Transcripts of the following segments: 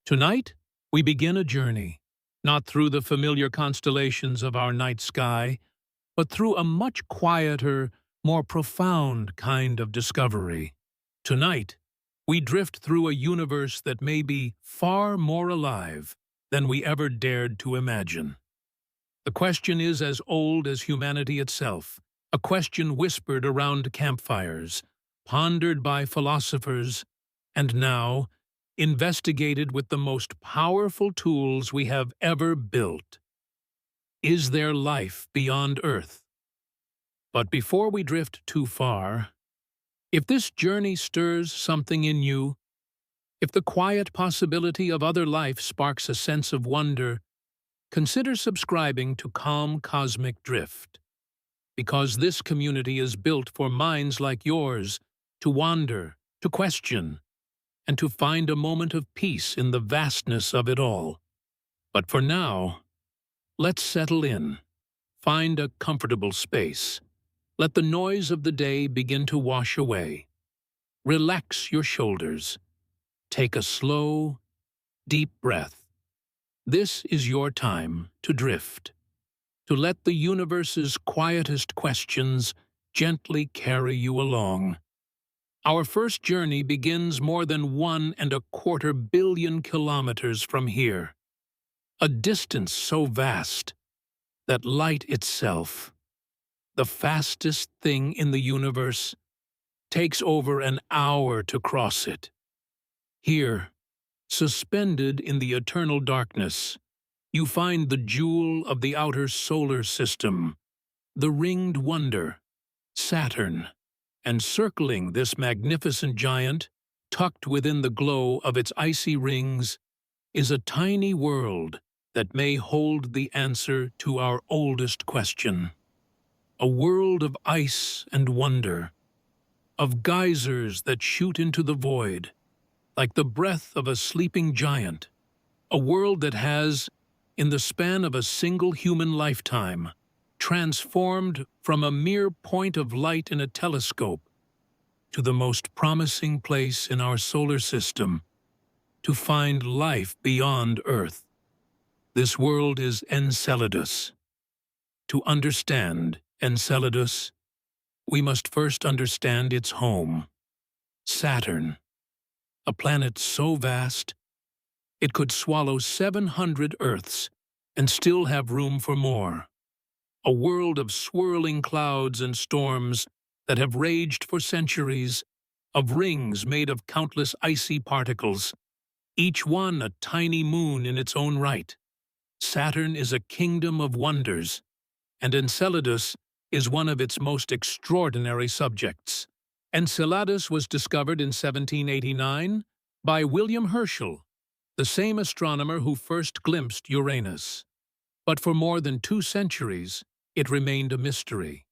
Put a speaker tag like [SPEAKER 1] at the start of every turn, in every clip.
[SPEAKER 1] Tonight, we begin a journey, not through the familiar constellations of our night sky, but through a much quieter, more profound kind of discovery. Tonight, we drift through a universe that may be far more alive than we ever dared to imagine. The question is as old as humanity itself, a question whispered around campfires, pondered by philosophers, and now investigated with the most powerful tools we have ever built. Is there life beyond Earth? But before we drift too far, if this journey stirs something in you, if the quiet possibility of other life sparks a sense of wonder, consider subscribing to Calm Cosmic Drift, because this community is built for minds like yours to wander, to question, and to find a moment of peace in the vastness of it all. But for now, let's settle in, find a comfortable space. Let the noise of the day begin to wash away. Relax your shoulders. Take a slow, deep breath. This is your time to drift, to let the universe's quietest questions gently carry you along. Our first journey begins more than 1.25 billion kilometers from here, a distance so vast that light itself, the fastest thing in the universe, takes over an hour to cross it. Here, suspended in the eternal darkness, you find the jewel of the outer solar system, the ringed wonder, Saturn. And circling this magnificent giant, tucked within the glow of its icy rings, is a tiny world that may hold the answer to our oldest question. A world of ice and wonder, of geysers that shoot into the void, like the breath of a sleeping giant. A world that has, in the span of a single human lifetime, transformed from a mere point of light in a telescope to the most promising place in our solar system to find life beyond Earth. This world is Enceladus. To understand Enceladus, we must first understand its home, Saturn, a planet so vast it could swallow 700 Earths and still have room for more. A world of swirling clouds and storms that have raged for centuries, of rings made of countless icy particles, each one a tiny moon in its own right. Saturn is a kingdom of wonders, and Enceladus is one of its most extraordinary subjects. Enceladus was discovered in 1789 by William Herschel, the same astronomer who first glimpsed Uranus. But for more than 2 centuries, it remained a mystery.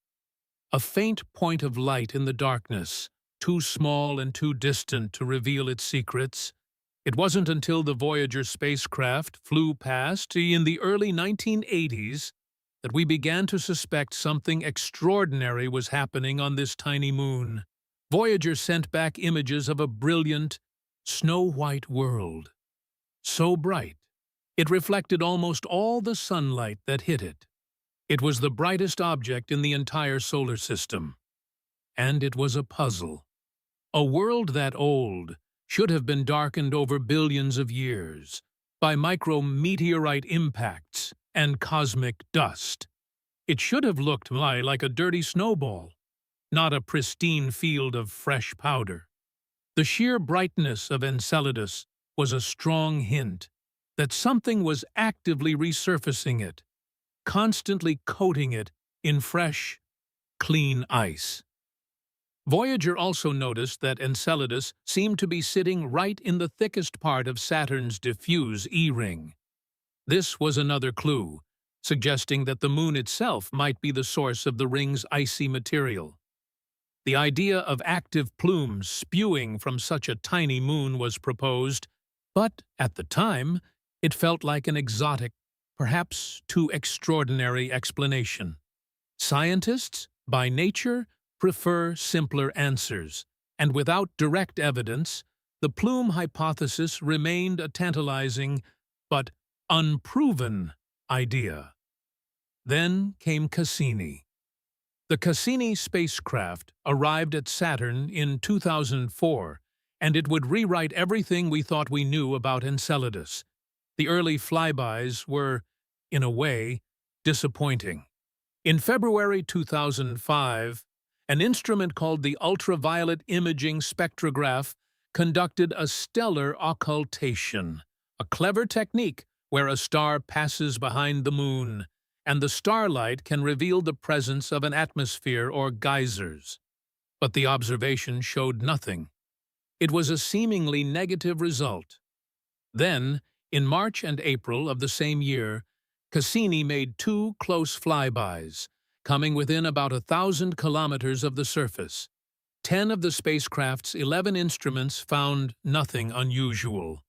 [SPEAKER 1] A faint point of light in the darkness, too small and too distant to reveal its secrets. It wasn't until the Voyager spacecraft flew past in the early 1980s that we began to suspect something extraordinary was happening on this tiny moon. Voyager sent back images of a brilliant, snow-white world. So bright, it reflected almost all the sunlight that hit it. It was the brightest object in the entire solar system. And it was a puzzle. A world that old should have been darkened over billions of years by micrometeorite impacts and cosmic dust. It should have looked like a dirty snowball, not a pristine field of fresh powder. The sheer brightness of Enceladus was a strong hint that something was actively resurfacing it, constantly coating it in fresh, clean ice. Voyager also noticed that Enceladus seemed to be sitting right in the thickest part of Saturn's diffuse E-ring. This was another clue, suggesting that the moon itself might be the source of the ring's icy material. The idea of active plumes spewing from such a tiny moon was proposed, but at the time, it felt like an exotic, perhaps too extraordinary explanation. Scientists, by nature, prefer simpler answers, and without direct evidence, the plume hypothesis remained a tantalizing but unproven idea. Then came Cassini. The Cassini spacecraft arrived at Saturn in 2004, and it would rewrite everything we thought we knew about Enceladus. The early flybys were, in a way, disappointing. In February 2005, an instrument called the Ultraviolet Imaging Spectrograph conducted a stellar occultation, a clever technique where a star passes behind the moon, and the starlight can reveal the presence of an atmosphere or geysers. But the observation showed nothing. It was a seemingly negative result. Then, in March and April of the same year, Cassini made two close flybys, coming within about 1,000 kilometers of the surface. 10 of the spacecraft's 11 instruments found nothing unusual.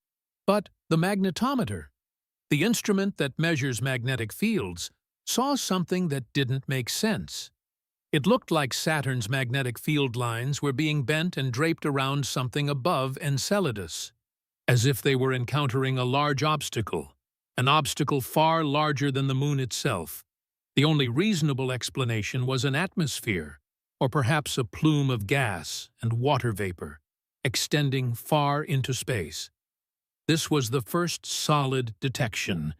[SPEAKER 1] But the magnetometer, the instrument that measures magnetic fields, saw something that didn't make sense. It looked like Saturn's magnetic field lines were being bent and draped around something above Enceladus, as if they were encountering a large obstacle, an obstacle far larger than the moon itself. The only reasonable explanation was an atmosphere, or perhaps a plume of gas and water vapor, extending far into space. This was the first solid detection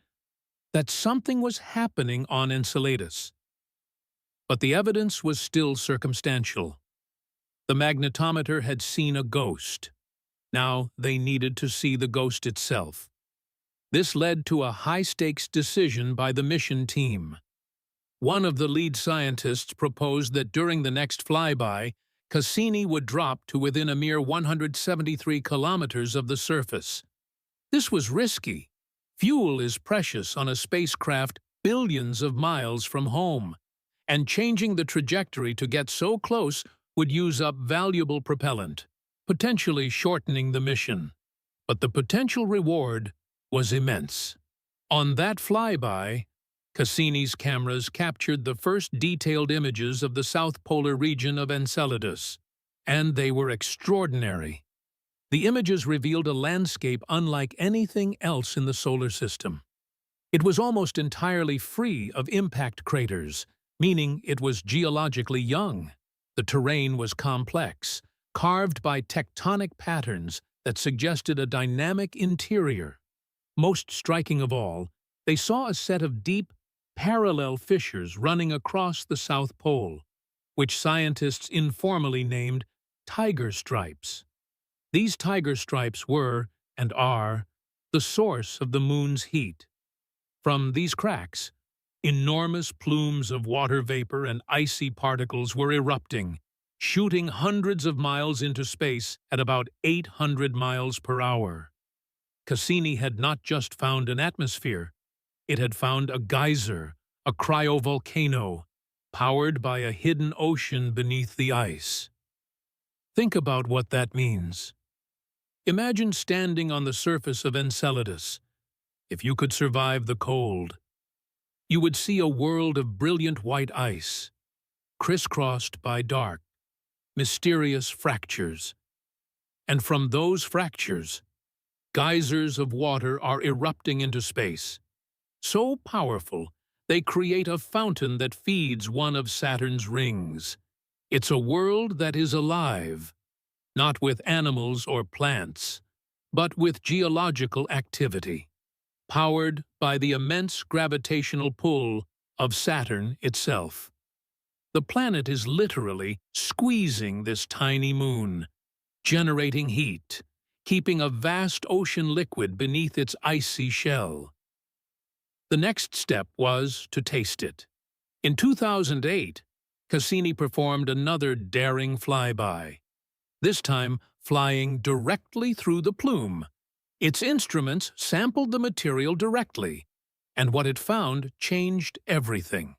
[SPEAKER 1] that something was happening on Enceladus. But the evidence was still circumstantial. The magnetometer had seen a ghost. Now they needed to see the ghost itself. This led to a high-stakes decision by the mission team. One of the lead scientists proposed that during the next flyby, Cassini would drop to within a mere 173 kilometers of the surface. This was risky. Fuel is precious on a spacecraft billions of miles from home, and changing the trajectory to get so close would use up valuable propellant, potentially shortening the mission. But the potential reward was immense. On that flyby, Cassini's cameras captured the first detailed images of the south polar region of Enceladus, and they were extraordinary. The images revealed a landscape unlike anything else in the solar system. It was almost entirely free of impact craters, meaning it was geologically young. The terrain was complex, carved by tectonic patterns that suggested a dynamic interior. Most striking of all, they saw a set of deep, parallel fissures running across the South Pole, which scientists informally named tiger stripes. These tiger stripes were, and are, the source of the moon's heat. From these cracks, enormous plumes of water vapor and icy particles were erupting, shooting hundreds of miles into space at about 800 miles per hour. Cassini had not just found an atmosphere, it had found a geyser, a cryovolcano, powered by a hidden ocean beneath the ice. Think about what that means. Imagine standing on the surface of Enceladus. If you could survive the cold, you would see a world of brilliant white ice, crisscrossed by dark, mysterious fractures. And from those fractures, geysers of water are erupting into space. So powerful, they create a fountain that feeds one of Saturn's rings. It's a world that is alive, not with animals or plants, but with geological activity, powered by the immense gravitational pull of Saturn itself. The planet is literally squeezing this tiny moon, generating heat, keeping a vast ocean liquid beneath its icy shell. The next step was to taste it. In 2008, Cassini performed another daring flyby, this time flying directly through the plume. Its instruments sampled the material directly, and what it found changed everything.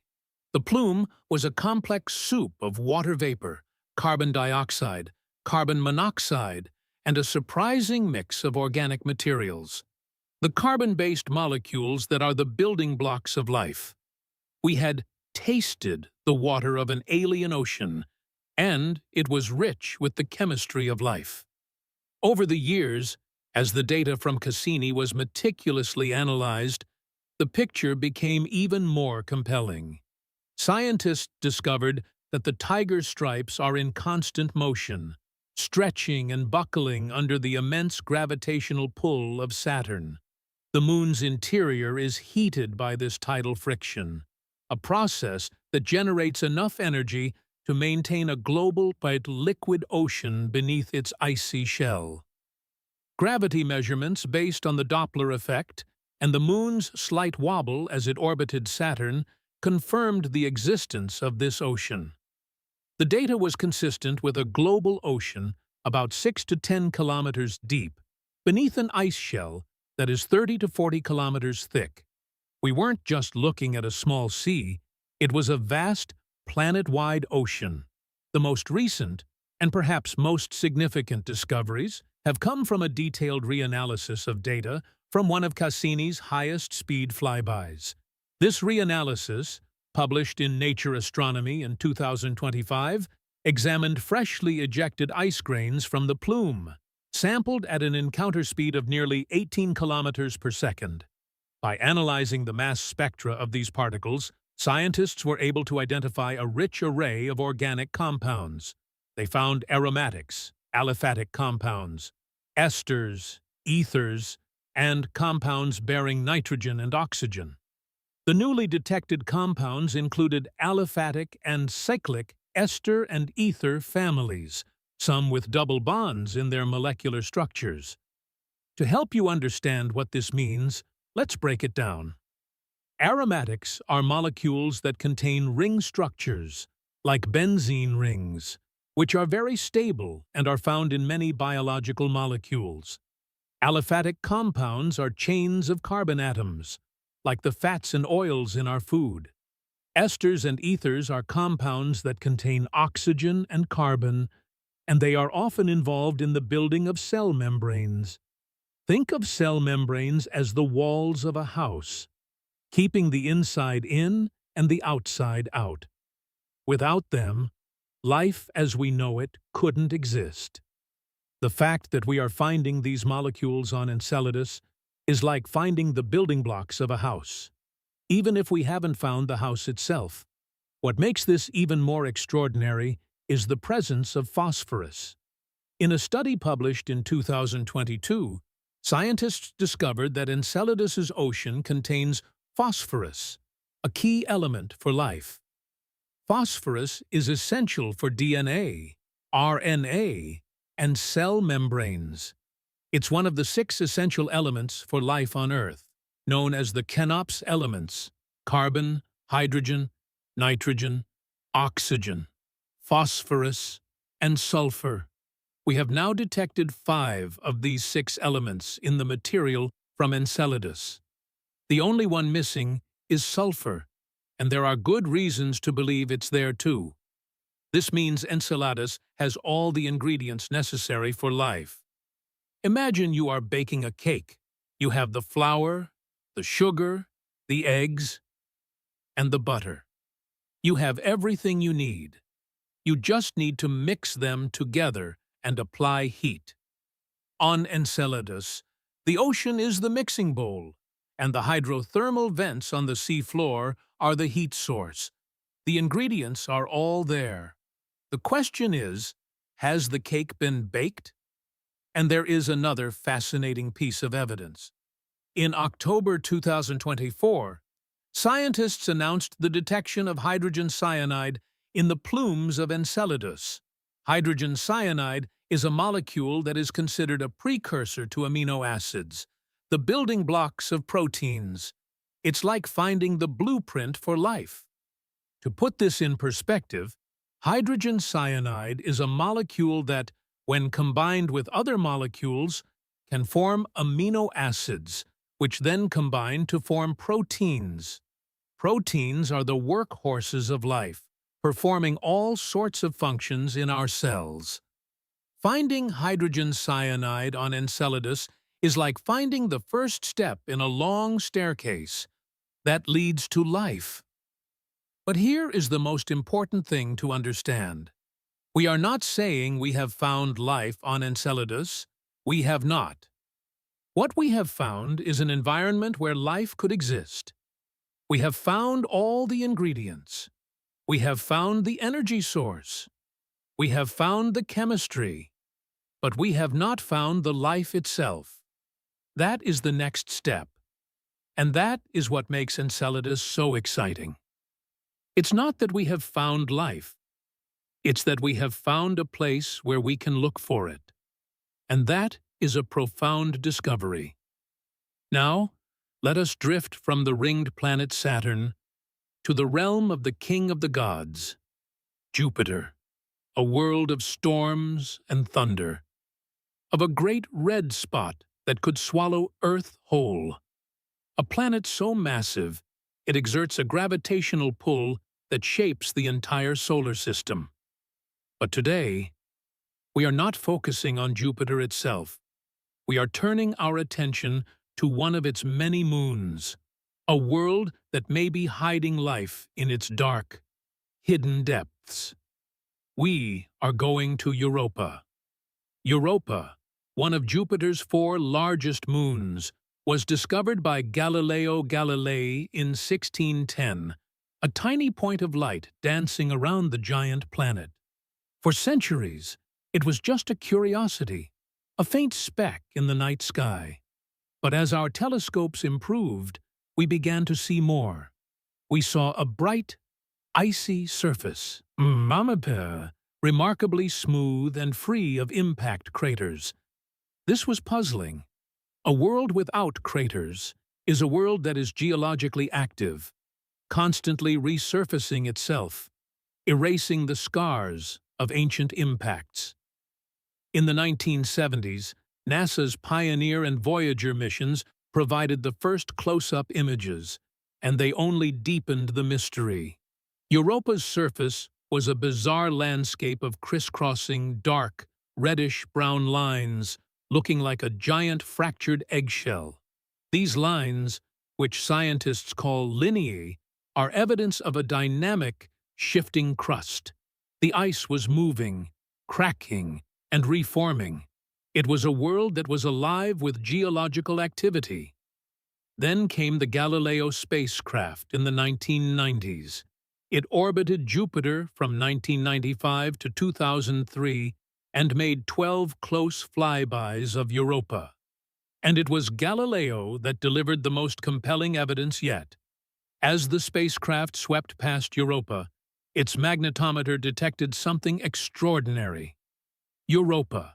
[SPEAKER 1] The plume was a complex soup of water vapor, carbon dioxide, carbon monoxide, and a surprising mix of organic materials. The carbon-based molecules that are the building blocks of life. We had tasted the water of an alien ocean, and it was rich with the chemistry of life. Over the years, as the data from Cassini was meticulously analyzed, the picture became even more compelling. Scientists discovered that the tiger stripes are in constant motion, stretching and buckling under the immense gravitational pull of Saturn. The Moon's interior is heated by this tidal friction, a process that generates enough energy to maintain a global but liquid ocean beneath its icy shell. Gravity measurements based on the Doppler effect and the Moon's slight wobble as it orbited Saturn confirmed the existence of this ocean. The data was consistent with a global ocean about 6 to 10 kilometers deep, beneath an ice shell that is 30 to 40 kilometers thick. We weren't just looking at a small sea, it was a vast, planet-wide ocean. The most recent, and perhaps most significant discoveries, have come from a detailed reanalysis of data from one of Cassini's highest-speed flybys. This reanalysis, published in Nature Astronomy in 2025, examined freshly ejected ice grains from the plume, sampled at an encounter speed of nearly 18 kilometers per second. By analyzing the mass spectra of these particles, scientists were able to identify a rich array of organic compounds. They found aromatics, aliphatic compounds, esters, ethers, and compounds bearing nitrogen and oxygen. The newly detected compounds included aliphatic and cyclic ester and ether families, some with double bonds in their molecular structures. To help you understand what this means, let's break it down. Aromatics are molecules that contain ring structures, like benzene rings, which are very stable and are found in many biological molecules. Aliphatic compounds are chains of carbon atoms, like the fats and oils in our food. Esters and ethers are compounds that contain oxygen and carbon, and they are often involved in the building of cell membranes. Think of cell membranes as the walls of a house, keeping the inside in and the outside out. Without them, life as we know it couldn't exist. The fact that we are finding these molecules on Enceladus is like finding the building blocks of a house, even if we haven't found the house itself. What makes this even more extraordinary is the presence of phosphorus. In a study published in 2022, scientists discovered that Enceladus's ocean contains phosphorus, a key element for life. Phosphorus is essential for DNA, RNA, and cell membranes. It's one of the 6 essential elements for life on Earth, known as the Kenops elements: carbon, hydrogen, nitrogen, oxygen, phosphorus, and sulfur. We have now detected 5 of these 6 elements in the material from Enceladus. The only one missing is sulfur, and there are good reasons to believe it's there too. This means Enceladus has all the ingredients necessary for life. Imagine you are baking a cake. You have the flour, the sugar, the eggs, and the butter. You have everything you need. You just need to mix them together and apply heat. On Enceladus, the ocean is the mixing bowl, and the hydrothermal vents on the sea floor are the heat source. The ingredients are all there. The question is, has the cake been baked? And there is another fascinating piece of evidence. In October 2024, scientists announced the detection of hydrogen cyanide in the plumes of Enceladus. Hydrogen cyanide is a molecule that is considered a precursor to amino acids, the building blocks of proteins. It's like finding the blueprint for life. To put this in perspective, hydrogen cyanide is a molecule that, when combined with other molecules, can form amino acids, which then combine to form proteins. Proteins are the workhorses of life, performing all sorts of functions in our cells. Finding hydrogen cyanide on Enceladus is like finding the first step in a long staircase that leads to life. But here is the most important thing to understand. We are not saying we have found life on Enceladus. We have not. What we have found is an environment where life could exist. We have found all the ingredients. We have found the energy source. We have found the chemistry. But we have not found the life itself. That is the next step. And that is what makes Enceladus so exciting. It's not that we have found life. It's that we have found a place where we can look for it. And that is a profound discovery. Now, let us drift from the ringed planet Saturn to the realm of the king of the gods, Jupiter, a world of storms and thunder, of a great red spot that could swallow Earth whole, a planet so massive it exerts a gravitational pull that shapes the entire solar system. But today, we are not focusing on Jupiter itself. We are turning our attention to one of its many moons, a world that may be hiding life in its dark, hidden depths. We are going to Europa. Europa, one of Jupiter's 4 largest moons, was discovered by Galileo Galilei in 1610, a tiny point of light dancing around the giant planet. For centuries, it was just a curiosity, a faint speck in the night sky. But as our telescopes improved, we began to see more. We saw a bright, icy surface, remarkably smooth and free of impact craters. This was puzzling. A world without craters is a world that is geologically active, constantly resurfacing itself, erasing the scars of ancient impacts. In the 1970s, NASA's Pioneer and Voyager missions provided the first close-up images, and they only deepened the mystery. Europa's surface was a bizarre landscape of crisscrossing, dark, reddish-brown lines, looking like a giant fractured eggshell. These lines, which scientists call lineae, are evidence of a dynamic, shifting crust. The ice was moving, cracking, and reforming. It was a world that was alive with geological activity. Then came the Galileo spacecraft in the 1990s. It orbited Jupiter from 1995 to 2003 and made 12 close flybys of Europa. And it was Galileo that delivered the most compelling evidence yet. As the spacecraft swept past Europa, its magnetometer detected something extraordinary. Europa,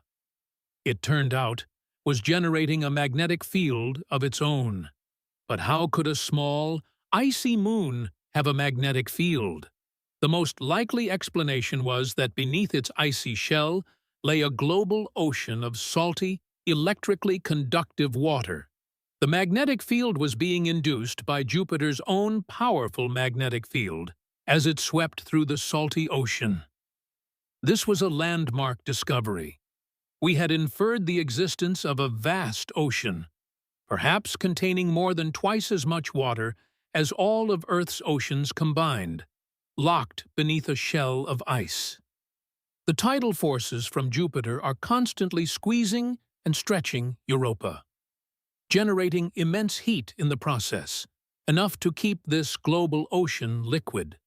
[SPEAKER 1] it turned out, was generating a magnetic field of its own. But how could a small, icy moon have a magnetic field? The most likely explanation was that beneath its icy shell lay a global ocean of salty, electrically conductive water. The magnetic field was being induced by Jupiter's own powerful magnetic field as it swept through the salty ocean. This was a landmark discovery. We had inferred the existence of a vast ocean, perhaps containing more than twice as much water as all of Earth's oceans combined, locked beneath a shell of ice. The tidal forces from Jupiter are constantly squeezing and stretching Europa, generating immense heat in the process, enough to keep this global ocean liquid.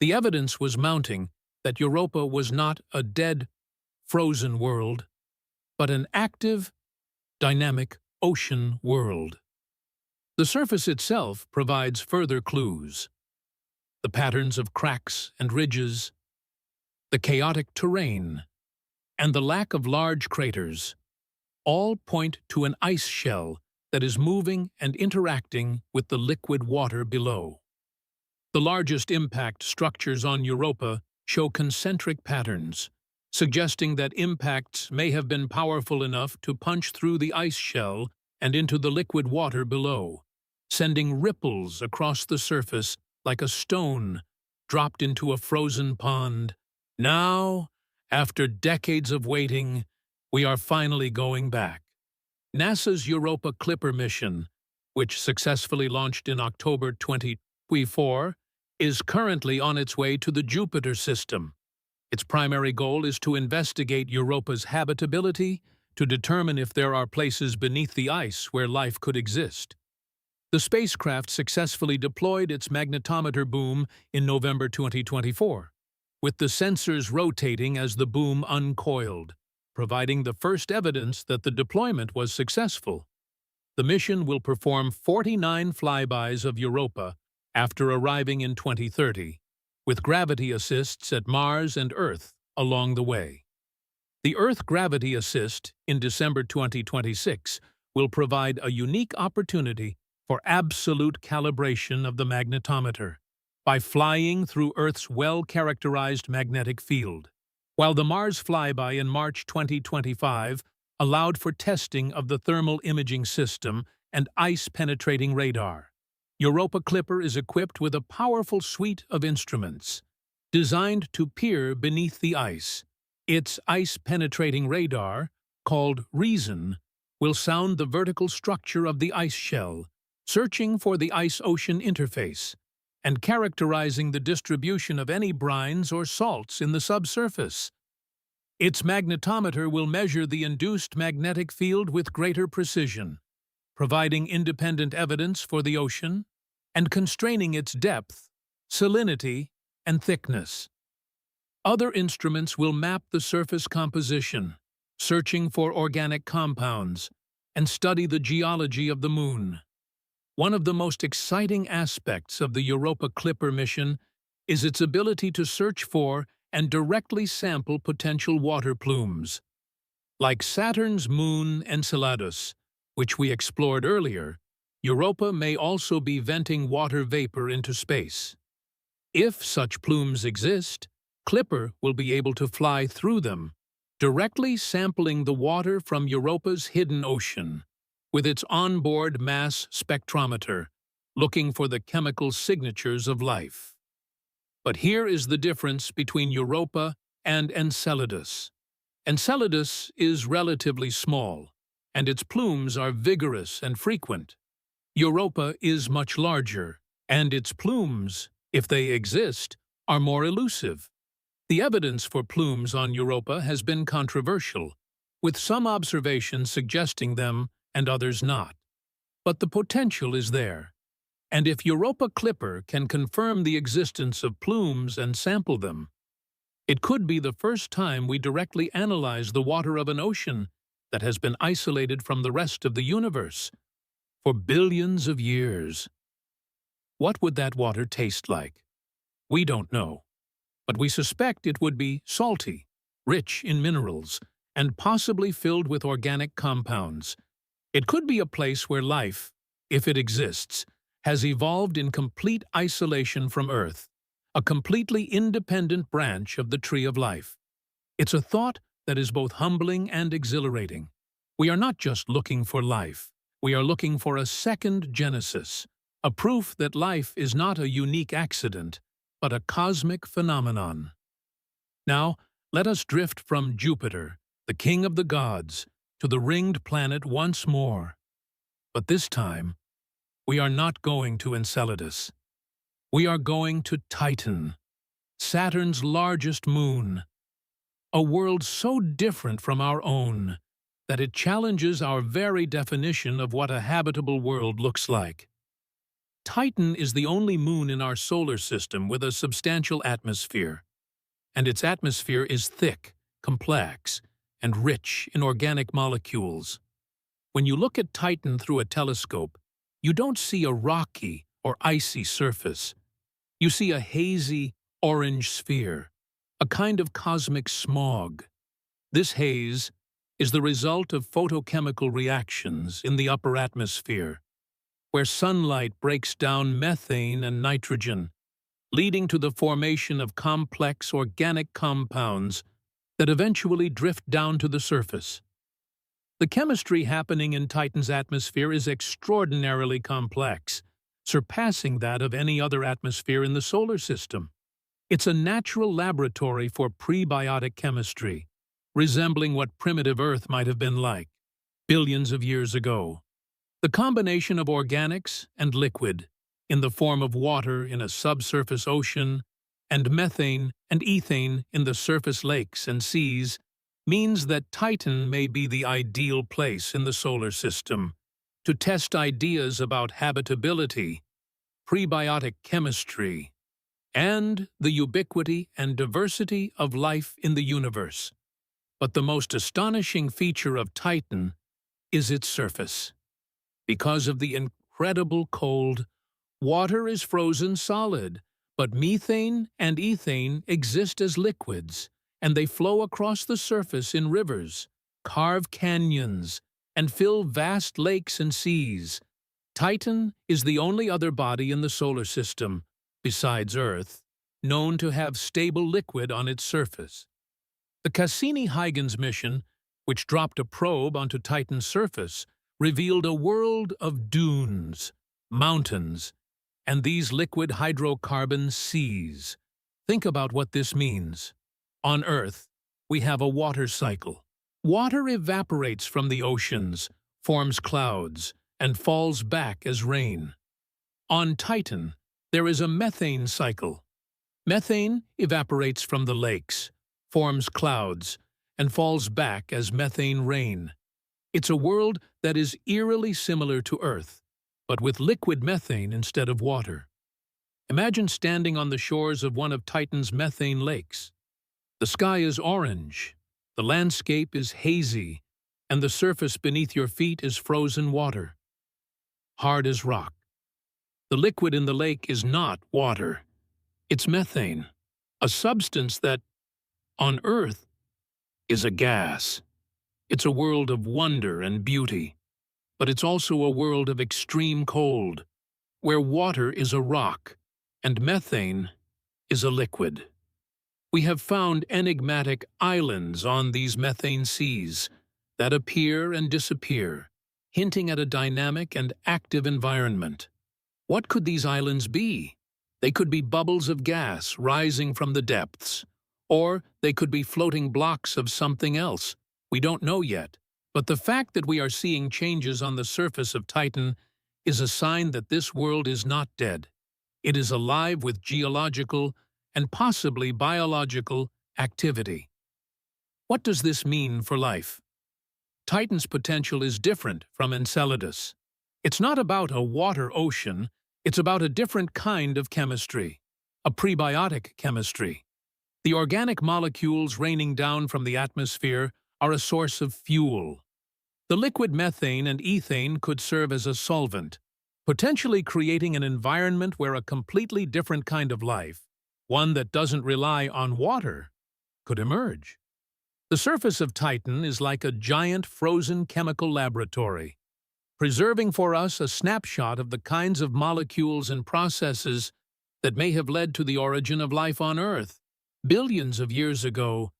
[SPEAKER 1] The evidence was mounting that Europa was not a dead, frozen world, but an active, dynamic ocean world. The surface itself provides further clues. The patterns of cracks and ridges, the chaotic terrain, and the lack of large craters all point to an ice shell that is moving and interacting with the liquid water below. The largest impact structures on Europa show concentric patterns, suggesting that impacts may have been powerful enough to punch through the ice shell and into the liquid water below, sending ripples across the surface like a stone dropped into a frozen pond. Now, after decades of waiting, we are finally going back. NASA's Europa Clipper mission, which successfully launched in October 2024, is currently on its way to the Jupiter system. Its primary goal is to investigate Europa's habitability, to determine if there are places beneath the ice where life could exist. The spacecraft successfully deployed its magnetometer boom in November 2024, with the sensors rotating as the boom uncoiled, providing the first evidence that the deployment was successful. The mission will perform 49 flybys of Europa after arriving in 2030, with gravity assists at Mars and Earth along the way. The Earth Gravity Assist in December 2026 will provide a unique opportunity for absolute calibration of the magnetometer by flying through Earth's well-characterized magnetic field, while the Mars flyby in March 2025 allowed for testing of the thermal imaging system and ice-penetrating radar. Europa Clipper is equipped with a powerful suite of instruments designed to peer beneath the ice. Its ice-penetrating radar, called REASON, will sound the vertical structure of the ice shell, searching for the ice-ocean interface, and characterizing the distribution of any brines or salts in the subsurface. Its magnetometer will measure the induced magnetic field with greater precision, providing independent evidence for the ocean and constraining its depth, salinity, and thickness. Other instruments will map the surface composition, searching for organic compounds, and study the geology of the Moon. One of the most exciting aspects of the Europa Clipper mission is its ability to search for and directly sample potential water plumes. Like Saturn's moon Enceladus, which we explored earlier, Europa may also be venting water vapor into space. If such plumes exist, Clipper will be able to fly through them, directly sampling the water from Europa's hidden ocean, with its onboard mass spectrometer, looking for the chemical signatures of life. But here is the difference between Europa and Enceladus. Enceladus is relatively small, and its plumes are vigorous and frequent. Europa is much larger, and its plumes, if they exist, are more elusive. The evidence for plumes on Europa has been controversial, with some observations suggesting them and others not. But the potential is there, and if Europa Clipper can confirm the existence of plumes and sample them, it could be the first time we directly analyze the water of an ocean that has been isolated from the rest of the universe for billions of years. What would that water taste like? We don't know, but we suspect it would be salty, rich in minerals, and possibly filled with organic compounds. It could be a place where life, if it exists, has evolved in complete isolation from Earth, a completely independent branch of the tree of life. It's a thought that is both humbling and exhilarating. We are not just looking for life, we are looking for a second genesis, a proof that life is not a unique accident, but a cosmic phenomenon. Now, let us drift from Jupiter, the king of the gods, to the ringed planet once more. But this time, we are not going to Enceladus. We are going to Titan, Saturn's largest moon, a world so different from our own that it challenges our very definition of what a habitable world looks like. Titan is the only moon in our solar system with a substantial atmosphere, and its atmosphere is thick, complex, and rich in organic molecules. When you look at Titan through a telescope, you don't see a rocky or icy surface. You see a hazy, orange sphere, a kind of cosmic smog. This haze is the result of photochemical reactions in the upper atmosphere, where sunlight breaks down methane and nitrogen, leading to the formation of complex organic compounds that eventually drift down to the surface. The chemistry happening in Titan's atmosphere is extraordinarily complex, surpassing that of any other atmosphere in the solar system. It's a natural laboratory for prebiotic chemistry, resembling what primitive Earth might have been like billions of years ago. The combination of organics and liquid, in the form of water in a subsurface ocean, and methane and ethane in the surface lakes and seas, means that Titan may be the ideal place in the solar system to test ideas about habitability, prebiotic chemistry, and the ubiquity and diversity of life in the universe. But the most astonishing feature of Titan is its surface. Because of the incredible cold, water is frozen solid, but methane and ethane exist as liquids, and they flow across the surface in rivers, carve canyons, and fill vast lakes and seas. Titan is the only other body in the solar system, besides Earth, known to have stable liquid on its surface. The Cassini-Huygens mission, which dropped a probe onto Titan's surface, revealed a world of dunes, mountains, and these liquid hydrocarbon seas. Think about what this means. On Earth, we have a water cycle. Water evaporates from the oceans, forms clouds, and falls back as rain. On Titan, there is a methane cycle. Methane evaporates from the lakes, forms clouds, and falls back as methane rain. It's a world that is eerily similar to Earth, but with liquid methane instead of water. Imagine standing on the shores of one of Titan's methane lakes. The sky is orange, the landscape is hazy, and the surface beneath your feet is frozen water, hard as rock. The liquid in the lake is not water. It's methane, a substance that, on Earth, is a gas. It's a world of wonder and beauty, but it's also a world of extreme cold, where water is a rock and methane is a liquid. We have found enigmatic islands on these methane seas that appear and disappear, hinting at a dynamic and active environment. What could these islands be? They could be bubbles of gas rising from the depths, or they could be floating blocks of something else. We don't know yet, but the fact that we are seeing changes on the surface of Titan is a sign that this world is not dead. It is alive with geological and possibly biological activity. What does this mean for life? Titan's potential is different from Enceladus. It's not about a water ocean, it's about a different kind of chemistry, a prebiotic chemistry. The organic molecules raining down from the atmosphere are a source of fuel. The liquid methane and ethane could serve as a solvent, potentially creating an environment where a completely different kind of life, one that doesn't rely on water, could emerge. The surface of Titan is like a giant frozen chemical laboratory, preserving for us a snapshot of the kinds of molecules and processes that may have led to the origin of life on Earth billions of years ago.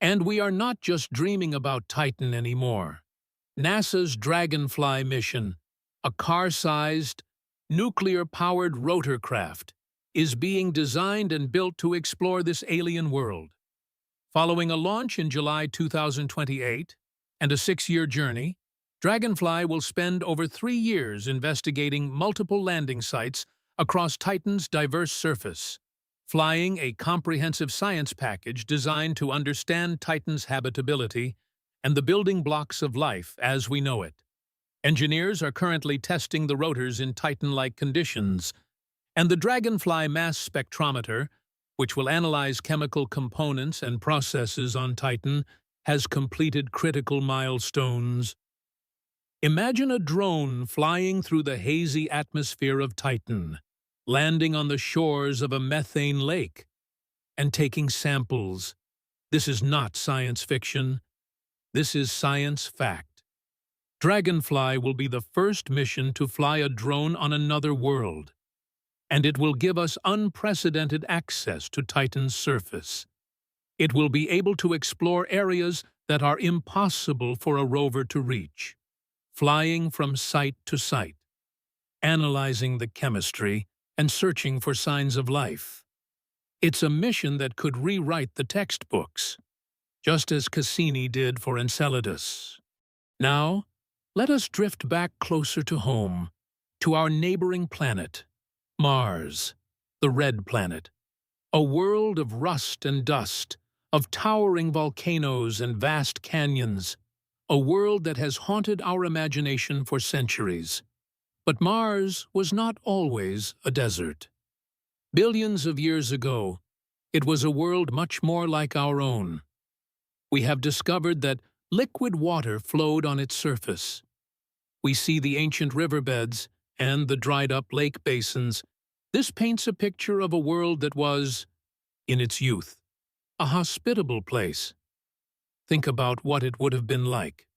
[SPEAKER 1] And we are not just dreaming about Titan anymore. NASA's Dragonfly mission, a car-sized, nuclear-powered rotorcraft, is being designed and built to explore this alien world. Following a launch in July 2028 and a 6-year journey, Dragonfly will spend over 3 years investigating multiple landing sites across Titan's diverse surface, flying a comprehensive science package designed to understand Titan's habitability and the building blocks of life as we know it. Engineers are currently testing the rotors in Titan-like conditions, and the Dragonfly mass spectrometer, which will analyze chemical components and processes on Titan, has completed critical milestones. Imagine a drone flying through the hazy atmosphere of Titan, landing on the shores of a methane lake, and taking samples. This is not science fiction. This is science fact. Dragonfly will be the first mission to fly a drone on another world, and it will give us unprecedented access to Titan's surface. It will be able to explore areas that are impossible for a rover to reach, flying from site to site, analyzing the chemistry, and searching for signs of life. It's a mission that could rewrite the textbooks, just as Cassini did for Enceladus. Now, let us drift back closer to home, to our neighboring planet, Mars, the red planet. A world of rust and dust, of towering volcanoes and vast canyons, a world that has haunted our imagination for centuries. But Mars was not always a desert. Billions of years ago, it was a world much more like our own. We have discovered that liquid water flowed on its surface. We see the ancient riverbeds and the dried-up lake basins. This paints a picture of a world that was, in its youth, a hospitable place. Think about what it would have been like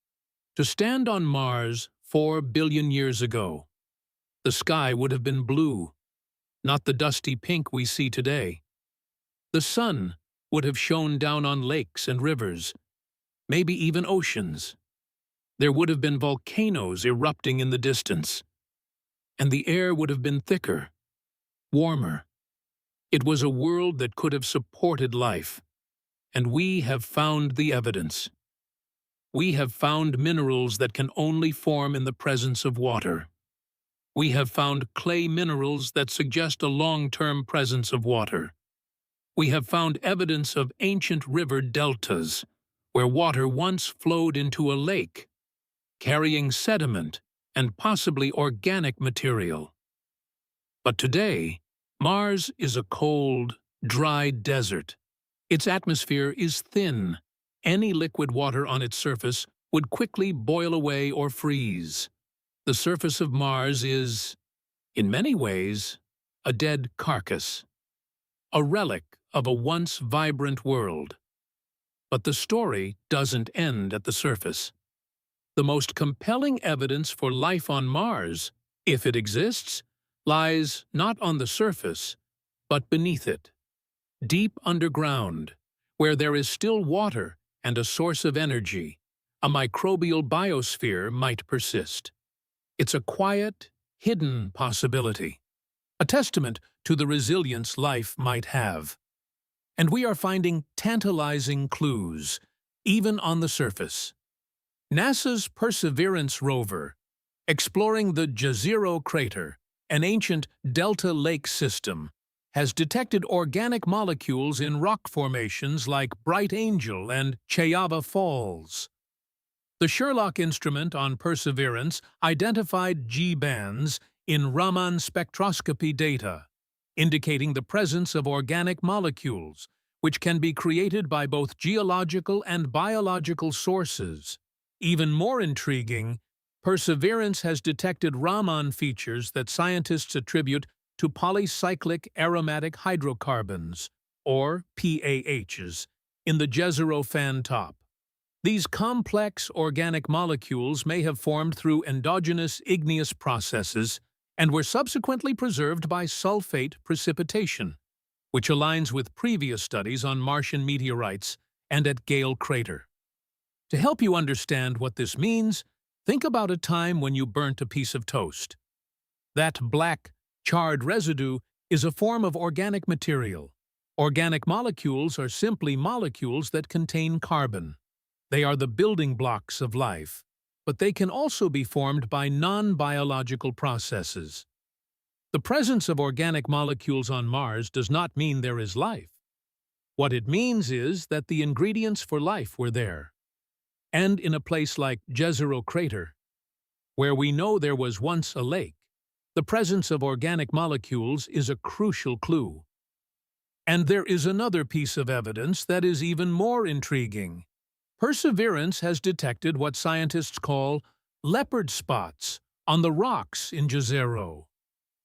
[SPEAKER 1] to stand on Mars 4 billion years ago. The sky would have been blue, not the dusty pink we see today. The sun would have shone down on lakes and rivers, maybe even oceans. There would have been volcanoes erupting in the distance, and the air would have been thicker, warmer. It was a world that could have supported life, and we have found the evidence. We have found minerals that can only form in the presence of water. We have found clay minerals that suggest a long-term presence of water. We have found evidence of ancient river deltas, where water once flowed into a lake, carrying sediment and possibly organic material. But today, Mars is a cold, dry desert. Its atmosphere is thin. Any liquid water on its surface would quickly boil away or freeze. The surface of Mars is, in many ways, a dead carcass, a relic of a once vibrant world. But the story doesn't end at the surface. The most compelling evidence for life on Mars, if it exists, lies not on the surface, but beneath it, deep underground, where there is still water and a source of energy. A microbial biosphere might persist. It's a quiet, hidden possibility, a testament to the resilience life might have. And we are finding tantalizing clues, even on the surface. NASA's Perseverance rover, exploring the Jezero crater, an ancient delta lake system, has detected organic molecules in rock formations like Bright Angel and Chayava Falls. The Sherlock instrument on Perseverance identified G-bands in Raman spectroscopy data, indicating the presence of organic molecules, which can be created by both geological and biological sources. Even more intriguing, Perseverance has detected Raman features that scientists attribute to polycyclic aromatic hydrocarbons, or PAHs, in the Jezero fan top. These complex organic molecules may have formed through endogenous igneous processes and were subsequently preserved by sulfate precipitation, which aligns with previous studies on Martian meteorites and at Gale Crater. To help you understand what this means, think about a time when you burnt a piece of toast. That black, charred residue is a form of organic material. Organic molecules are simply molecules that contain carbon. They are the building blocks of life, but they can also be formed by non-biological processes. The presence of organic molecules on Mars does not mean there is life. What it means is that the ingredients for life were there. And in a place like Jezero Crater, where we know there was once a lake, the presence of organic molecules is a crucial clue. And there is another piece of evidence that is even more intriguing. Perseverance has detected what scientists call leopard spots on the rocks in Jezero.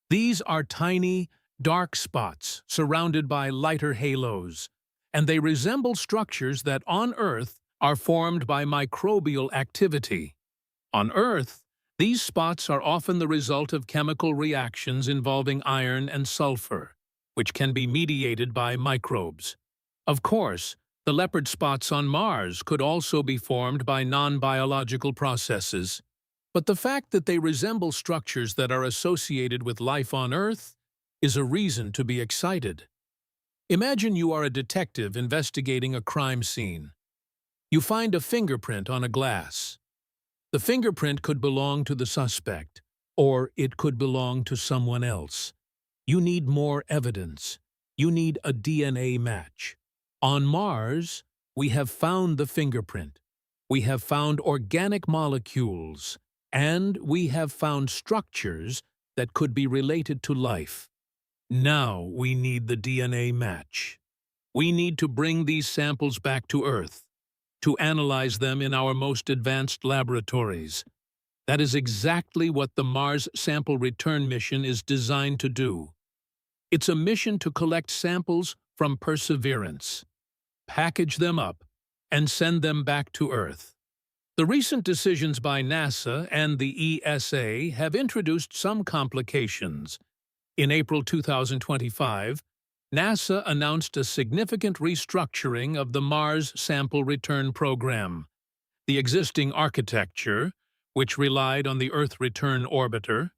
[SPEAKER 1] These are tiny, dark spots surrounded by lighter halos, and they resemble structures that on Earth are formed by microbial activity. On Earth, these spots are often the result of chemical reactions involving iron and sulfur, which can be mediated by microbes. Of course, the leopard spots on Mars could also be formed by non-biological processes, but the fact that they resemble structures that are associated with life on Earth is a reason to be excited. Imagine you are a detective investigating a crime scene. You find a fingerprint on a glass. The fingerprint could belong to the suspect, or it could belong to someone else. You need more evidence. You need a DNA match. On Mars, we have found the fingerprint, we have found organic molecules, and we have found structures that could be related to life. Now we need the DNA match. We need to bring these samples back to Earth, to analyze them in our most advanced laboratories. That is exactly what the Mars Sample Return mission is designed to do. It's a mission to collect samples from Perseverance, package them up, and send them back to Earth. The recent decisions by NASA and the ESA have introduced some complications. In April 2025, NASA announced a significant restructuring of the Mars Sample Return Program. The existing architecture, which relied on the Earth Return Orbiter,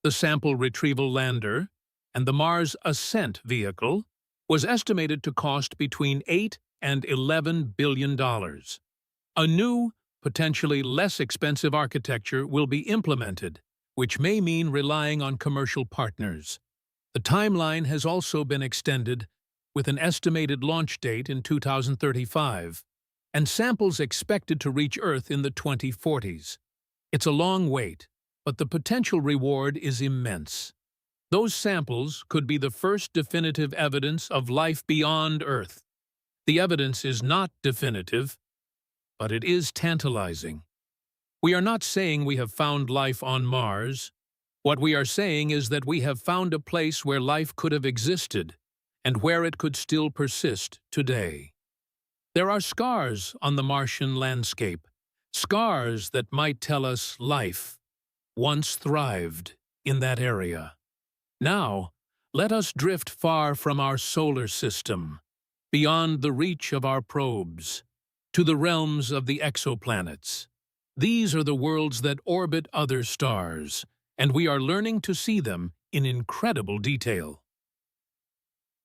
[SPEAKER 1] the Sample Retrieval Lander, and the Mars Ascent Vehicle, was estimated to cost between $8 and $11 billion. A new, potentially less expensive architecture will be implemented, which may mean relying on commercial partners. The timeline has also been extended, with an estimated launch date in 2035, and samples expected to reach Earth in the 2040s. It's a long wait, but the potential reward is immense. Those samples could be the first definitive evidence of life beyond Earth. The evidence is not definitive, but it is tantalizing. We are not saying we have found life on Mars. What we are saying is that we have found a place where life could have existed, and where it could still persist today. There are scars on the Martian landscape, scars that might tell us life once thrived in that area. Now, let us drift far from our solar system, beyond the reach of our probes, to the realms of the exoplanets. These are the worlds that orbit other stars, and we are learning to see them in incredible detail.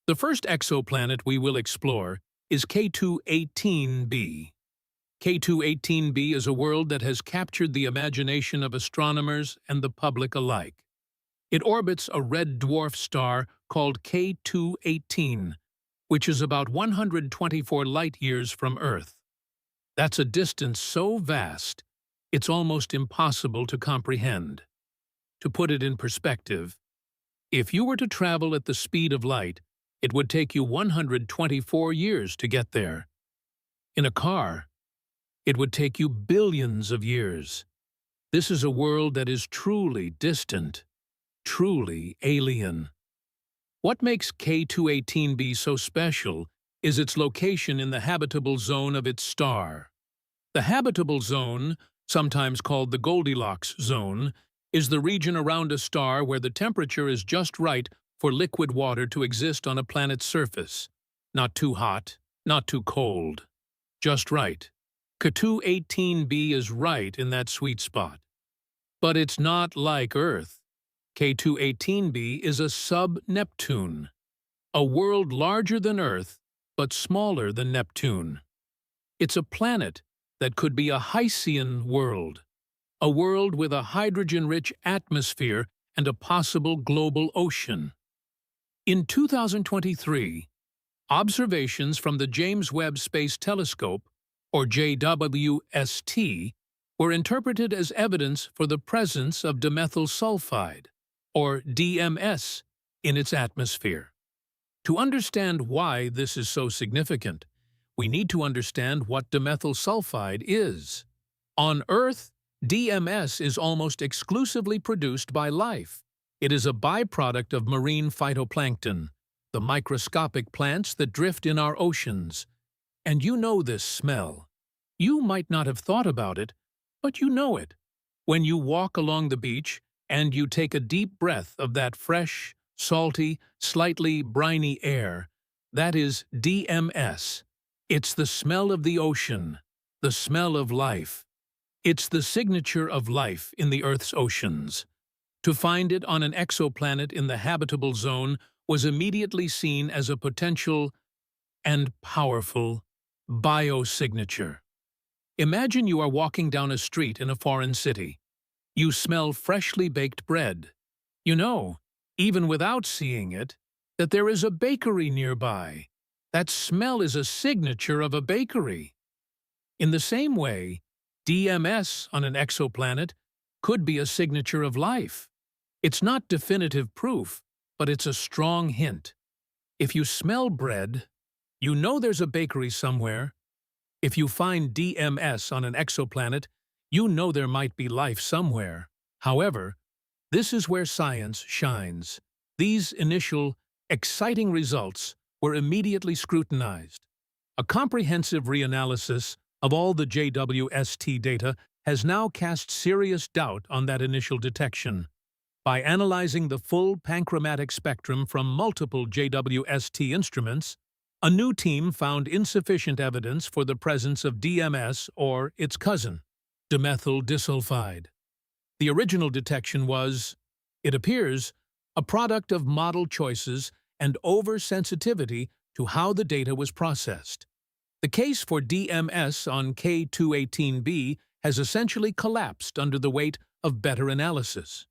[SPEAKER 1] The first exoplanet we will explore is K2-18b. K2-18b is a world that has captured the imagination of astronomers and the public alike. It orbits a red dwarf star called K2-18, which is about 124 light-years from Earth. That's a distance so vast, it's almost impossible to comprehend. To put it in perspective, if you were to travel at the speed of light, it would take you 124 years to get there. In a car, it would take you billions of years. This is a world that is truly distant, truly alien. What makes K2-18b so special is its location in the habitable zone of its star. The habitable zone, sometimes called the Goldilocks zone, is the region around a star where the temperature is just right for liquid water to exist on a planet's surface. Not too hot, not too cold. Just right. K2-18b is right in that sweet spot. But it's not like Earth. K2-18b is a sub-Neptune, a world larger than Earth, but smaller than Neptune. It's a planet that could be a Hycean world, a world with a hydrogen-rich atmosphere and a possible global ocean. In 2023, observations from the James Webb Space Telescope, or JWST, were interpreted as evidence for the presence of dimethyl sulfide, or DMS, in its atmosphere. To understand why this is so significant, we need to understand what dimethyl sulfide is. On Earth, DMS is almost exclusively produced by life. It is a byproduct of marine phytoplankton, the microscopic plants that drift in our oceans. And you know this smell. You might not have thought about it, but you know it. When you walk along the beach and you take a deep breath of that fresh, salty, slightly briny air, that is DMS. It's the smell of the ocean, the smell of life. It's the signature of life in the Earth's oceans. To find it on an exoplanet in the habitable zone was immediately seen as a potential and powerful biosignature. Imagine you are walking down a street in a foreign city. You smell freshly baked bread. You know, even without seeing it, that there is a bakery nearby. That smell is a signature of a bakery. In the same way, DMS on an exoplanet could be a signature of life. It's not definitive proof, but it's a strong hint. If you smell bread, you know there's a bakery somewhere. If you find DMS on an exoplanet, you know there might be life somewhere. However, this is where science shines. These initial, exciting results were immediately scrutinized. A comprehensive reanalysis of all the JWST data has now cast serious doubt on that initial detection. By analyzing the full panchromatic spectrum from multiple JWST instruments, a new team found insufficient evidence for the presence of DMS or its cousin, dimethyl disulfide. The original detection was, it appears, a product of model choices and oversensitivity to how the data was processed. The case for DMS on K218b has essentially collapsed under the weight of better analysis.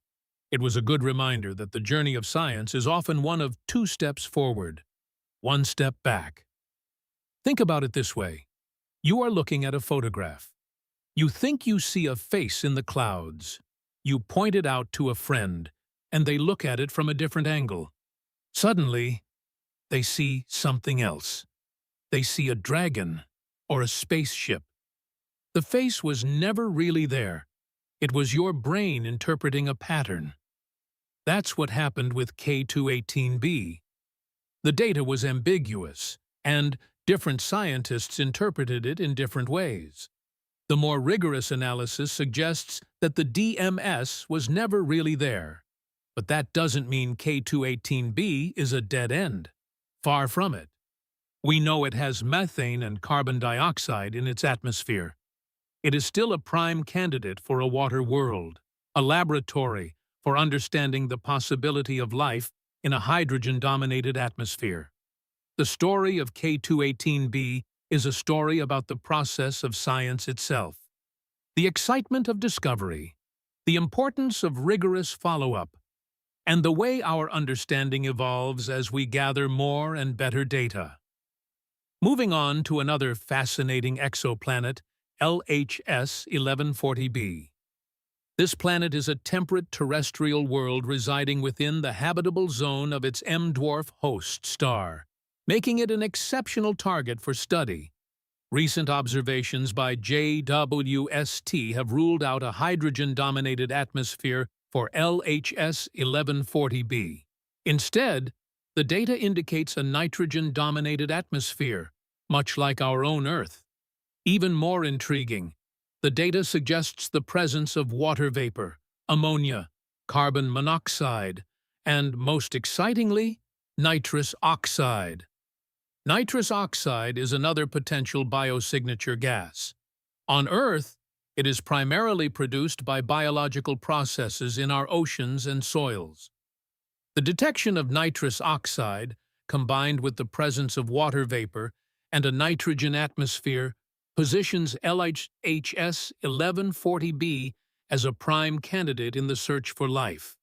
[SPEAKER 1] It was a good reminder that the journey of science is often one of 2 steps forward, 1 step back. Think about it this way. You are looking at a photograph. You think you see a face in the clouds. You point it out to a friend, and they look at it from a different angle. Suddenly, they see something else. They see a dragon or a spaceship. The face was never really there. It was your brain interpreting a pattern. That's what happened with K218b. The data was ambiguous, and different scientists interpreted it in different ways. The more rigorous analysis suggests that the DMS was never really there. But that doesn't mean K218b is a dead end. Far from it. We know it has methane and carbon dioxide in its atmosphere. It is still a prime candidate for a water world, a laboratory for understanding the possibility of life in a hydrogen-dominated atmosphere. The story of K218b is a story about the process of science itself, the excitement of discovery, the importance of rigorous follow-up, and the way our understanding evolves as we gather more and better data. Moving on to another fascinating exoplanet, LHS 1140b. This planet is a temperate terrestrial world residing within the habitable zone of its M-dwarf host star, making it an exceptional target for study. Recent observations by JWST have ruled out a hydrogen-dominated atmosphere for LHS 1140b. Instead, the data indicates a nitrogen-dominated atmosphere, much like our own Earth. Even more intriguing, the data suggests the presence of water vapor, ammonia, carbon monoxide, and, most excitingly, nitrous oxide. Nitrous oxide is another potential biosignature gas. On Earth, it is primarily produced by biological processes in our oceans and soils. The detection of nitrous oxide, combined with the presence of water vapor and a nitrogen atmosphere, positions LHS 1140b as a prime candidate in the search for life.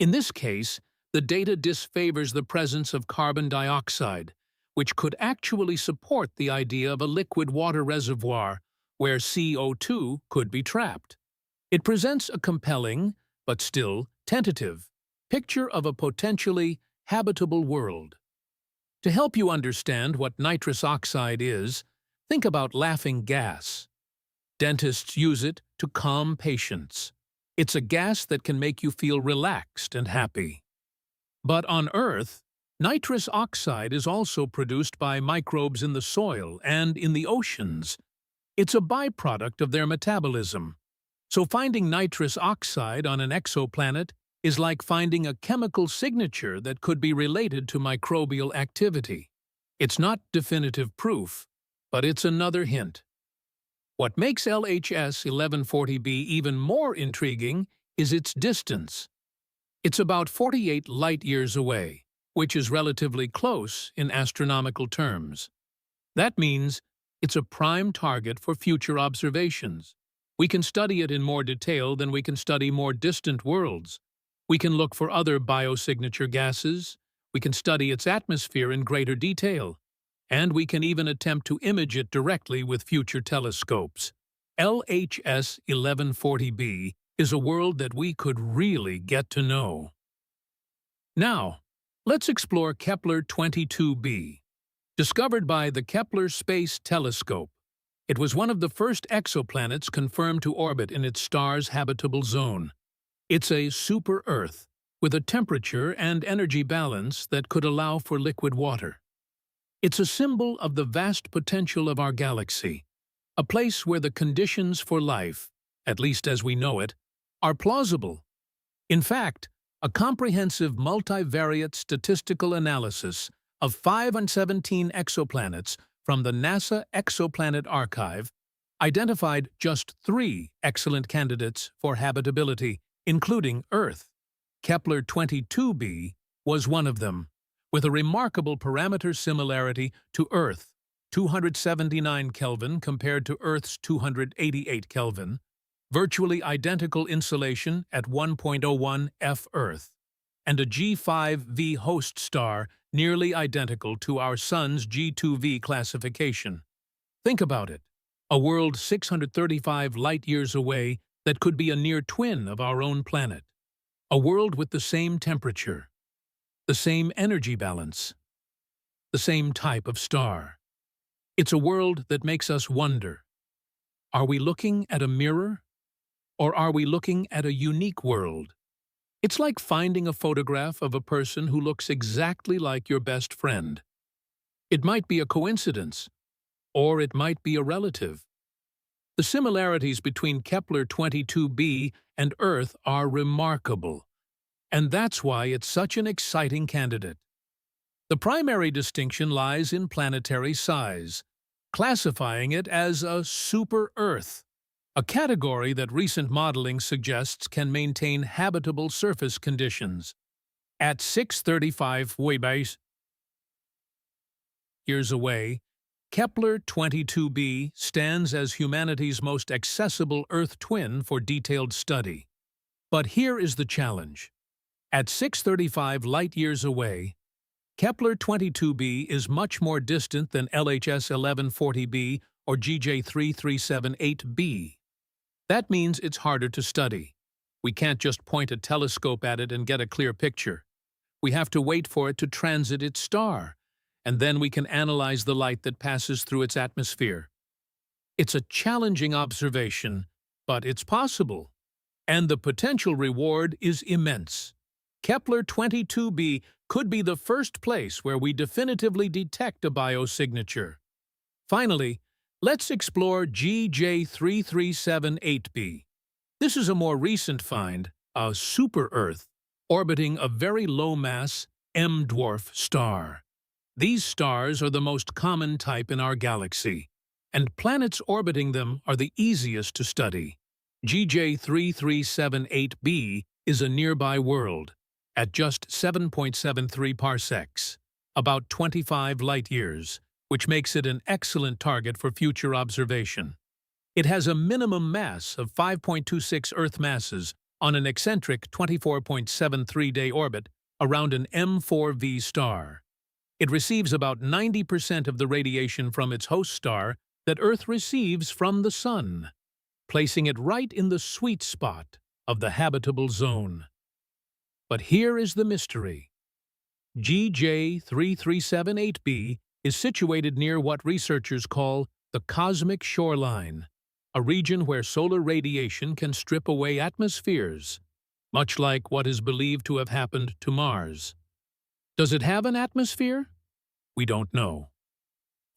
[SPEAKER 1] In this case, the data disfavors the presence of carbon dioxide, which could actually support the idea of a liquid water reservoir where CO2 could be trapped. It presents a compelling, but still tentative, picture of a potentially habitable world. To help you understand what nitrous oxide is, think about laughing gas. Dentists use it to calm patients. It's a gas that can make you feel relaxed and happy. But on Earth, nitrous oxide is also produced by microbes in the soil and in the oceans. It's a byproduct of their metabolism. So finding nitrous oxide on an exoplanet is like finding a chemical signature that could be related to microbial activity. It's not definitive proof, but it's another hint. What makes LHS 1140b even more intriguing is its distance. It's about 48 light-years away, which is relatively close in astronomical terms. That means it's a prime target for future observations. We can study it in more detail than we can study more distant worlds. We can look for other biosignature gases. We can study its atmosphere in greater detail. and we can even attempt to image it directly with future telescopes. LHS 1140b is a world that we could really get to know. Now, let's explore Kepler 22b. Discovered by the Kepler Space Telescope, it was one of the first exoplanets confirmed to orbit in its star's habitable zone. It's a super-Earth, with a temperature and energy balance that could allow for liquid water. It's a symbol of the vast potential of our galaxy, a place where the conditions for life, at least as we know it, are plausible. In fact, a comprehensive multivariate statistical analysis of 517 exoplanets from the NASA Exoplanet Archive identified just 3 excellent candidates for habitability, including Earth. Kepler 22b was one of them, with a remarkable parameter similarity to Earth, 279 Kelvin compared to Earth's 288 Kelvin, virtually identical insolation at 1.01 F-Earth, and a G5V host star nearly identical to our Sun's G2V classification. Think about it, a world 635 light-years away that could be a near twin of our own planet. A world with the same temperature, the same energy balance, the same type of star. It's a world that makes us wonder, are we looking at a mirror, or are we looking at a unique world? It's like finding a photograph of a person who looks exactly like your best friend. It might be a coincidence, or it might be a relative. The similarities between Kepler 22b and Earth are remarkable, and that's why it's such an exciting candidate. The primary distinction lies in planetary size, classifying it as a super-Earth, a category that recent modeling suggests can maintain habitable surface conditions. At 635 light-years away, Kepler 22b stands as humanity's most accessible Earth twin for detailed study. But here is the challenge. At 635 light-years away, Kepler 22b is much more distant than LHS 1140b or GJ 3378b. That means it's harder to study. We can't just point a telescope at it and get a clear picture. We have to wait for it to transit its star, and then we can analyze the light that passes through its atmosphere. It's a challenging observation, but it's possible. And the potential reward is immense. Kepler 22b could be the first place where we definitively detect a biosignature. Finally, let's explore GJ 3378b. This is a more recent find, a super-Earth, orbiting a very low-mass M-dwarf star. These stars are the most common type in our galaxy, and planets orbiting them are the easiest to study. GJ 3378b is a nearby world, at just 7.73 parsecs, about 25 light-years, which makes it an excellent target for future observation. It has a minimum mass of 5.26 Earth masses on an eccentric 24.73-day orbit around an M4V star. It receives about 90% of the radiation from its host star that Earth receives from the Sun, placing it right in the sweet spot of the habitable zone. But here is the mystery. GJ 3378b is situated near what researchers call the cosmic shoreline, a region where solar radiation can strip away atmospheres, much like what is believed to have happened to Mars. Does it have an atmosphere? We don't know.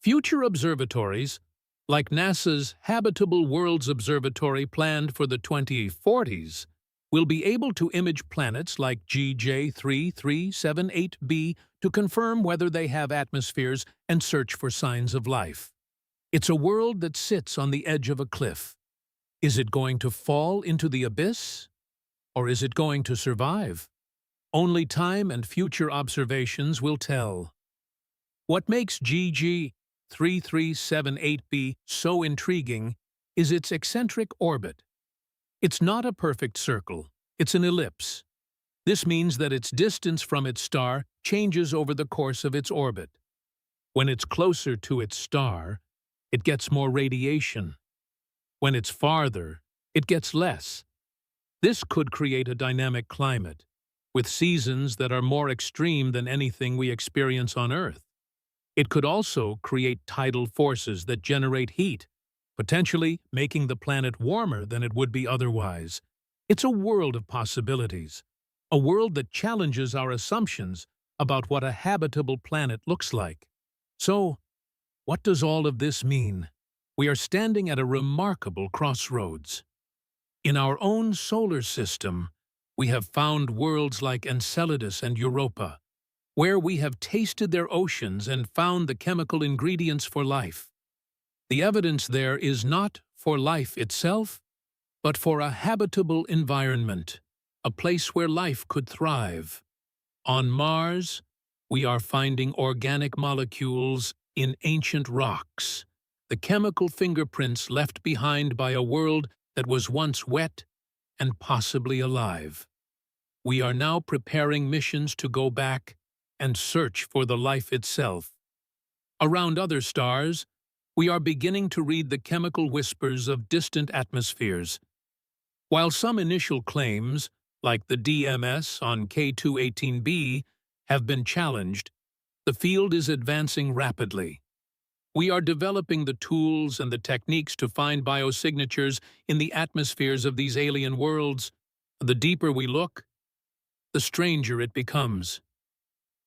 [SPEAKER 1] Future observatories, like NASA's Habitable Worlds Observatory planned for the 2040s, will be able to image planets like GJ 3378b to confirm whether they have atmospheres and search for signs of life. It's a world that sits on the edge of a cliff. Is it going to fall into the abyss? Or is it going to survive? Only time and future observations will tell. What makes GJ 3378b so intriguing is its eccentric orbit. It's not a perfect circle, it's an ellipse. This means that its distance from its star changes over the course of its orbit. When it's closer to its star, it gets more radiation. When it's farther, it gets less. This could create a dynamic climate, with seasons that are more extreme than anything we experience on Earth. It could also create tidal forces that generate heat, potentially making the planet warmer than it would be otherwise. It's a world of possibilities, a world that challenges our assumptions about what a habitable planet looks like. So, what does all of this mean? We are standing at a remarkable crossroads. In our own solar system, we have found worlds like Enceladus and Europa, where we have tasted their oceans and found the chemical ingredients for life. The evidence there is not for life itself, but for a habitable environment, a place where life could thrive. On Mars, we are finding organic molecules in ancient rocks, the chemical fingerprints left behind by a world that was once wet and possibly alive. We are now preparing missions to go back and search for the life itself. Around other stars, we are beginning to read the chemical whispers of distant atmospheres. While some initial claims, like the DMS on K218b, have been challenged, the field is advancing rapidly. We are developing the tools and the techniques to find biosignatures in the atmospheres of these alien worlds. The deeper we look, the stranger it becomes.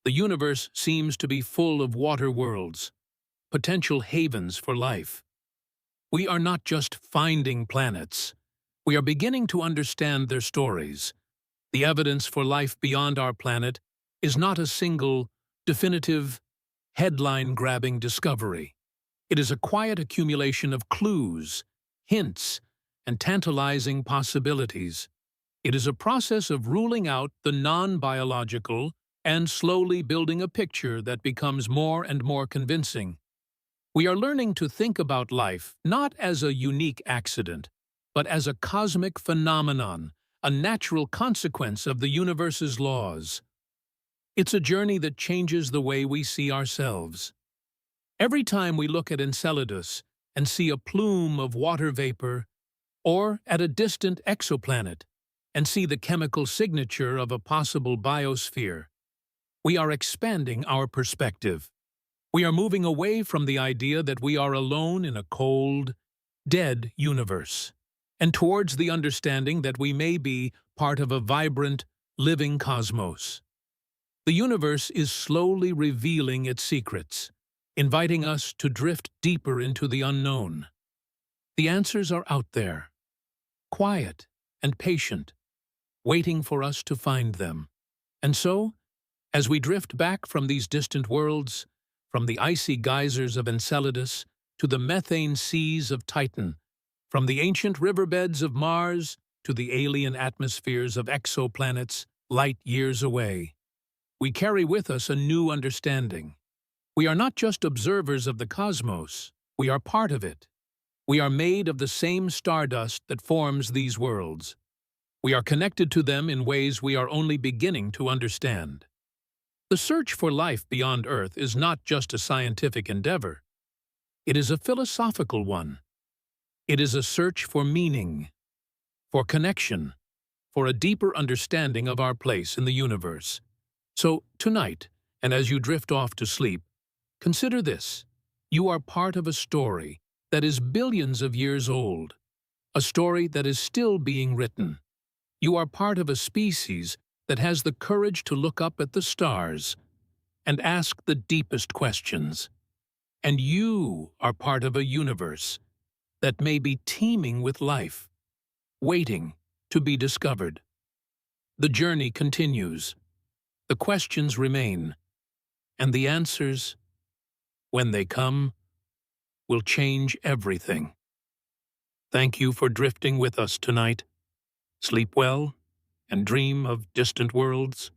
[SPEAKER 1] The universe seems to be full of water worlds, potential havens for life. We are not just finding planets. We are beginning to understand their stories. The evidence for life beyond our planet is not a single, definitive, headline-grabbing discovery. It is a quiet accumulation of clues, hints, and tantalizing possibilities. It is a process of ruling out the non-biological and slowly building a picture that becomes more and more convincing. We are learning to think about life not as a unique accident, but as a cosmic phenomenon, a natural consequence of the universe's laws. It's a journey that changes the way we see ourselves. Every time we look at Enceladus and see a plume of water vapor, or at a distant exoplanet and see the chemical signature of a possible biosphere, we are expanding our perspective. We are moving away from the idea that we are alone in a cold, dead universe, and towards the understanding that we may be part of a vibrant, living cosmos. The universe is slowly revealing its secrets, inviting us to drift deeper into the unknown. The answers are out there, quiet and patient, waiting for us to find them. And so, as we drift back from these distant worlds, from the icy geysers of Enceladus to the methane seas of Titan, from the ancient riverbeds of Mars to the alien atmospheres of exoplanets light years away, we carry with us a new understanding. We are not just observers of the cosmos, we are part of it. We are made of the same stardust that forms these worlds. We are connected to them in ways we are only beginning to understand. The search for life beyond Earth is not just a scientific endeavor. It is a philosophical one. It is a search for meaning, for connection, for a deeper understanding of our place in the universe. So, tonight, and as you drift off to sleep, consider this. You are part of a story that is billions of years old, a story that is still being written. You are part of a species that has the courage to look up at the stars and ask the deepest questions. And you are part of a universe that may be teeming with life, waiting to be discovered. The journey continues. The questions remain, and the answers, when they come, will change everything. Thank you for drifting with us tonight. Sleep well and dream of distant worlds.